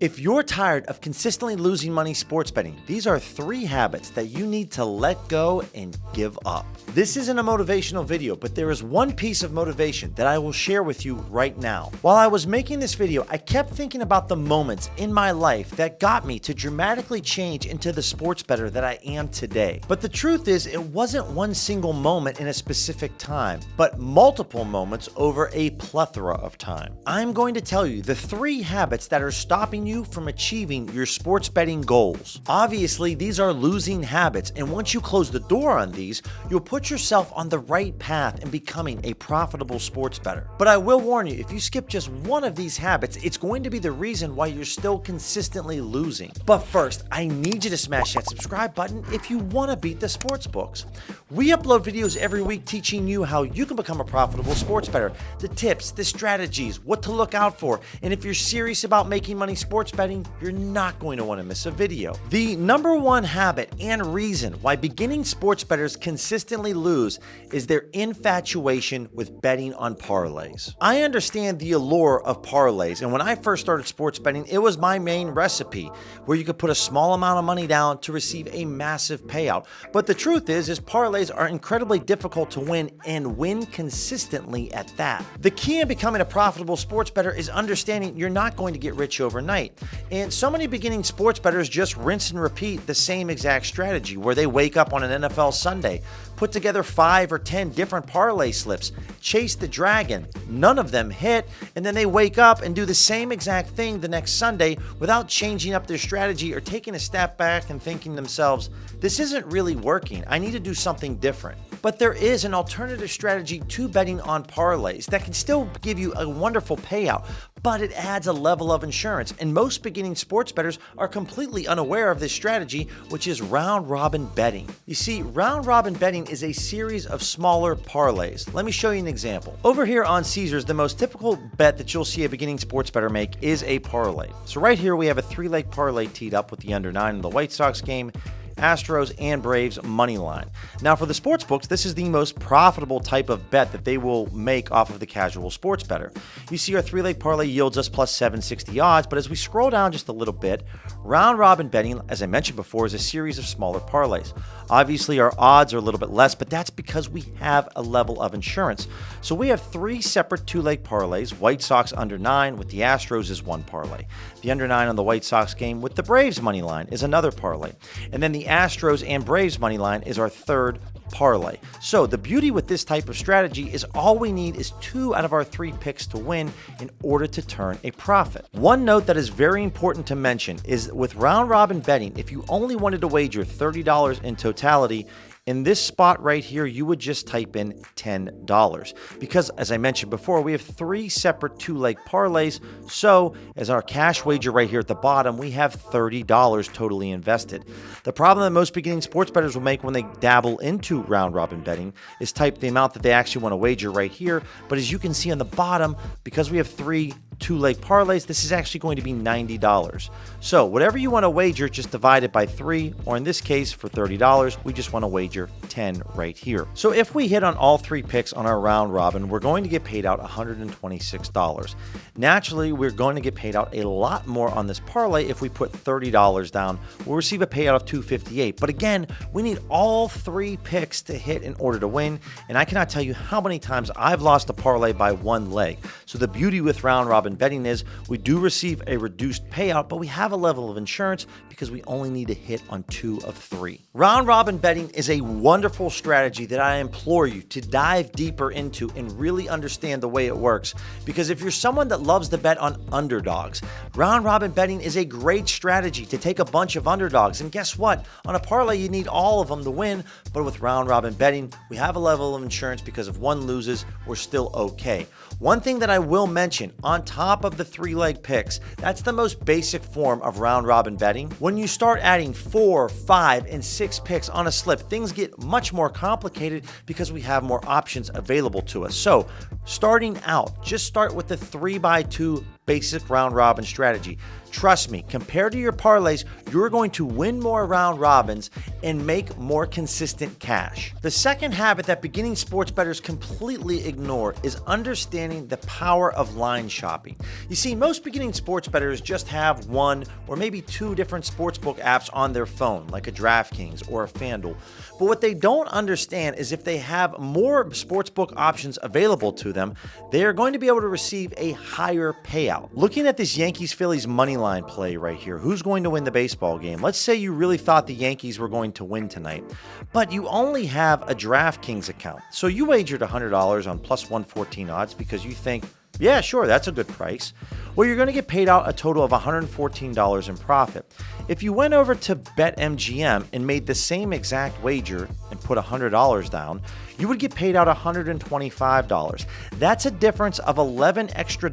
If you're tired of consistently losing money sports betting, these are 3 habits that you need to let go and give up. This isn't a motivational video, but there is one piece of motivation that I will share with you right now. While I was making this video, I kept thinking about the moments in my life that got me to dramatically change into the sports bettor that I am today. But the truth is, it wasn't one single moment in a specific time, but multiple moments over a plethora of time. I'm going to tell you the 3 habits that are stopping you from achieving your sports betting goals. Obviously, these are losing habits, and once you close the door on these, you'll put yourself on the right path in becoming a profitable sports bettor. But I will warn you, if you skip just one of these habits, it's going to be the reason why you're still consistently losing. But first, I need you to smash that subscribe button if you want to beat the sports books. We upload videos every week teaching you how you can become a profitable sports bettor, the tips, the strategies, what to look out for, and if you're serious about making money sports betting, you're not going to want to miss a video. The number one habit and reason why beginning sports bettors consistently lose is their infatuation with betting on parlays. I understand the allure of parlays, and when I first started sports betting, it was my main recipe, where you could put a small amount of money down to receive a massive payout. But the truth is parlays are incredibly difficult to win, and win consistently at that. The key in becoming a profitable sports bettor is understanding you're not going to get rich overnight. And so many beginning sports bettors just rinse and repeat the same exact strategy, where they wake up on an NFL Sunday, put together 5 or 10 different parlay slips, chase the dragon, none of them hit, and then they wake up and do the same exact thing the next Sunday without changing up their strategy or taking a step back and thinking to themselves, this isn't really working, I need to do something different. But there is an alternative strategy to betting on parlays that can still give you a wonderful payout, but it adds a level of insurance, and most beginning sports bettors are completely unaware of this strategy, which is round robin betting. You see, round robin betting is a series of smaller parlays. Let me show you an example. Over here on Caesars, the most typical bet that you'll see a beginning sports bettor make is a parlay. So right here we have a 3-leg parlay teed up with the under 9 in the White Sox game, Astros and Braves money line. Now for the sports books, this is the most profitable type of bet that they will make off of the casual sports bettor. You see our 3-leg parlay yields us plus 760 odds, but as we scroll down just a little bit, round robin betting, as I mentioned before, is a series of smaller parlays. Obviously our odds are a little bit less, but that's because we have a level of insurance. So we have 3 separate 2-leg parlays. White Sox under 9 with the Astros is one parlay. The under 9 on the White Sox game with the Braves money line is another parlay. And then the Astros and Braves money line is our 3rd parlay. So the beauty with this type of strategy is all we need is 2 out of our 3 picks to win in order to turn a profit. One note that is very important to mention is with round robin betting, if you only wanted to wager $30 in totality, in this spot right here, you would just type in $10 because, as I mentioned before, we have 3 separate 2-leg parlays. So as our cash wager right here at the bottom, we have $30 totally invested. The problem that most beginning sports bettors will make when they dabble into round robin betting is type the amount that they actually want to wager right here. But as you can see on the bottom, because we have 3 2-leg parlays, this is actually going to be $90. So whatever you want to wager, just divide it by 3, or in this case for $30, we just want to wager 10 right here. So if we hit on all 3 picks on our round robin, we're going to get paid out $126. Naturally, we're going to get paid out a lot more on this parlay. If we put $30 down, we'll receive a payout of $258. But again, we need all 3 picks to hit in order to win, and I cannot tell you how many times I've lost a parlay by 1 leg. So the beauty with round robin betting is we do receive a reduced payout, but we have a level of insurance because we only need to hit on 2 of 3. Round robin betting is a wonderful strategy that I implore you to dive deeper into and really understand the way it works, because if you're someone that loves to bet on underdogs, round robin betting is a great strategy to take a bunch of underdogs, and guess what? On a parlay you need all of them to win, but with round robin betting we have a level of insurance because if one loses, we're still okay. One thing that I will mention on top of the 3-leg picks, that's the most basic form of round robin betting. When you start adding 4, 5, and 6 picks on a slip, things get much more complicated because we have more options available to us. So starting out, just start with the 3x2 basic round robin strategy. Trust me, compared to your parlays, you're going to win more round robins and make more consistent cash. The second habit that beginning sports bettors completely ignore is understanding the power of line shopping. You see, most beginning sports bettors just have one or maybe two different sportsbook apps on their phone, like a DraftKings or a FanDuel. But what they don't understand is if they have more sportsbook options available to them, they are going to be able to receive a higher payout. Looking at this Yankees-Phillies money line play right here, who's going to win the baseball game? Let's say you really thought the Yankees were going to win tonight, but you only have a DraftKings account. So you wagered $100 on plus 114 odds because you think, yeah, sure, that's a good price. Well, you're going to get paid out a total of $114 in profit. If you went over to BetMGM and made the same exact wager and put $100 down, you would get paid out $125. That's a difference of $11 extra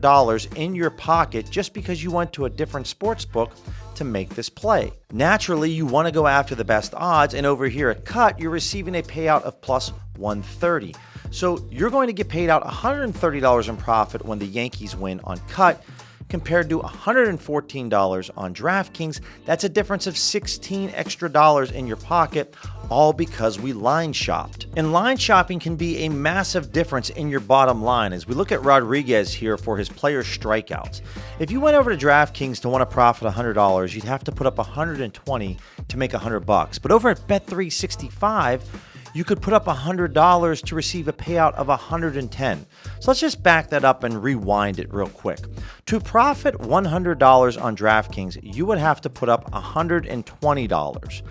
in your pocket just because you went to a different sports book to make this play. Naturally, you want to go after the best odds, and over here at Cut, you're receiving a payout of plus 130. So you're going to get paid out $130 in profit when the Yankees win on Cut, compared to $114 on DraftKings. That's a difference of $16 extra in your pocket, all because we line shopped. And line shopping can be a massive difference in your bottom line. As we look at Rodriguez here for his player strikeouts, if you went over to DraftKings to want to profit $100, you'd have to put up $120 to make $100. But over at Bet365, you could put up $100 to receive a payout of $110. So let's just back that up and rewind it real quick. To profit $100 on DraftKings, you would have to put up $120.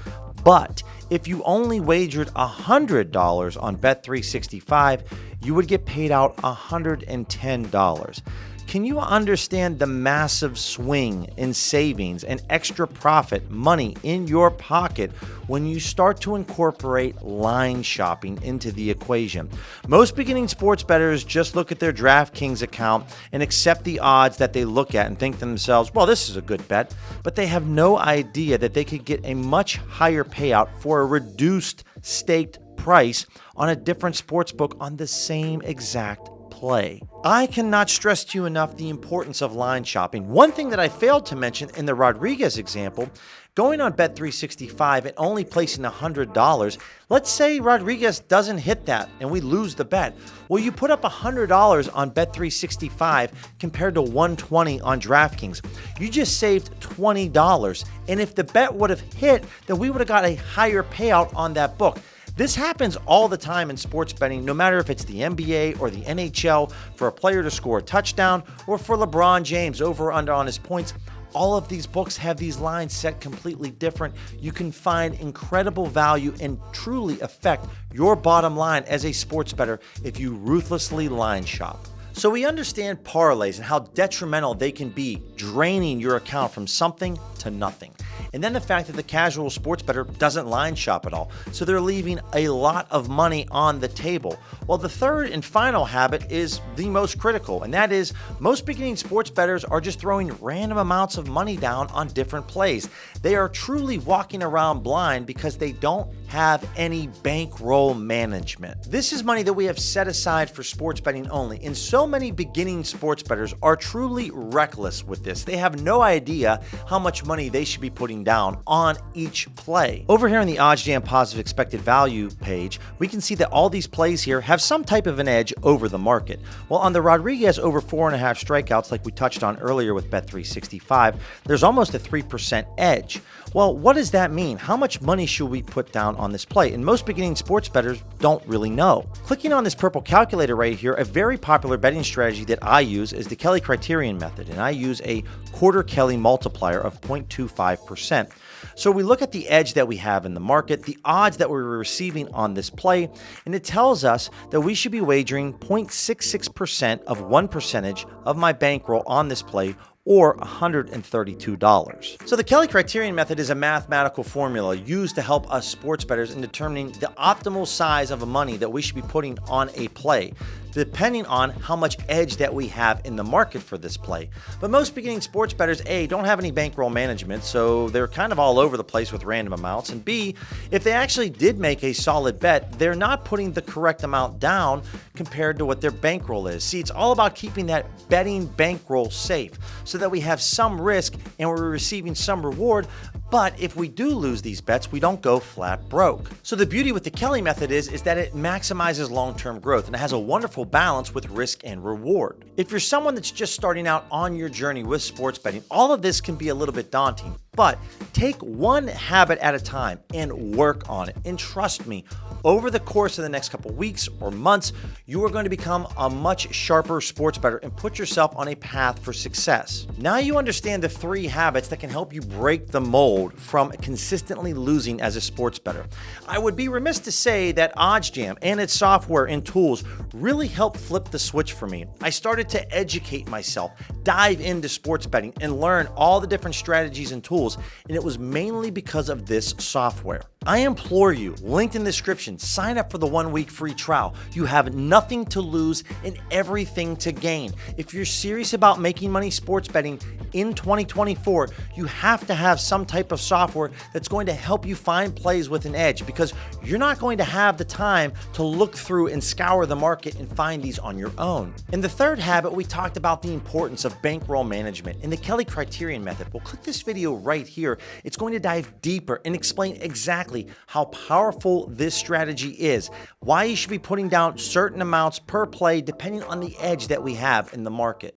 But if you only wagered $100 on Bet365, you would get paid out $110. Can you understand the massive swing in savings and extra profit money in your pocket when you start to incorporate line shopping into the equation? Most beginning sports bettors just look at their DraftKings account and accept the odds that they look at and think to themselves, well, this is a good bet, but they have no idea that they could get a much higher payout for a reduced staked price on a different sports book on the same exact play. I cannot stress to you enough the importance of line shopping. One thing that I failed to mention in the Rodriguez example, going on Bet365 and only placing $100, let's say Rodriguez doesn't hit that and we lose the bet. Well, you put up $100 on Bet365 compared to $120 on DraftKings. You just saved $20. And if the bet would have hit, then we would have got a higher payout on that book. This happens all the time in sports betting, no matter if it's the NBA or the NHL, for a player to score a touchdown or for LeBron James over or under on his points. All of these books have these lines set completely different. You can find incredible value and truly affect your bottom line as a sports bettor if you ruthlessly line shop. So we understand parlays and how detrimental they can be, draining your account from something to nothing. And then the fact that the casual sports bettor doesn't line shop at all, so they're leaving a lot of money on the table. Well, the third and final habit is the most critical, and that is most beginning sports bettors are just throwing random amounts of money down on different plays. They are truly walking around blind because they don't have any bankroll management. This is money that we have set aside for sports betting only, and so many beginning sports bettors are truly reckless with this. They have no idea how much money they should be putting down on each play. Over here on the OddsJam Positive Expected Value page, we can see that all these plays here have some type of an edge over the market. Well, on the Rodriguez over 4.5 strikeouts, like we touched on earlier with Bet365, there's almost a 3% edge. Well, what does that mean? How much money should we put down on this play? And most beginning sports bettors don't really know. Clicking on this purple calculator right here, a very popular betting strategy that I use is the Kelly Criterion method, and I use a quarter Kelly multiplier of 0.25%. So we look at the edge that we have in the market, the odds that we're receiving on this play, and it tells us that we should be wagering 0.66% of 1% of my bankroll on this play, or $132. So the Kelly Criterion method is a mathematical formula used to help us sports bettors in determining the optimal size of money that we should be putting on a play. depending on how much edge that we have in the market for this play. But most beginning sports bettors, A, don't have any bankroll management, so they're kind of all over the place with random amounts, and B, if they actually did make a solid bet, they're not putting the correct amount down compared to what their bankroll is. See, it's all about keeping that betting bankroll safe so that we have some risk and we're receiving some reward. But if we do lose these bets, we don't go flat broke. So the beauty with the Kelly method is that it maximizes long-term growth and it has a wonderful balance with risk and reward. If you're someone that's just starting out on your journey with sports betting, all of this can be a little bit daunting. But take one habit at a time and work on it. And trust me, over the course of the next couple weeks or months, you are going to become a much sharper sports bettor and put yourself on a path for success. Now you understand the 3 habits that can help you break the mold from consistently losing as a sports bettor. I would be remiss to say that OddsJam and its software and tools really helped flip the switch for me. I started to educate myself, dive into sports betting, and learn all the different strategies and tools, and it was mainly because of this software. I implore you, linked in the description, sign up for the 1-week free trial. You have nothing to lose and everything to gain. If you're serious about making money sports betting in 2024, you have to have some type of software that's going to help you find plays with an edge, because you're not going to have the time to look through and scour the market and find these on your own. In the 3rd habit, we talked about the importance of bankroll management and the Kelly Criterion method. Well, click this video right here. It's going to dive deeper and explain exactly how powerful this strategy is, why you should be putting down certain amounts per play depending on the edge that we have in the market.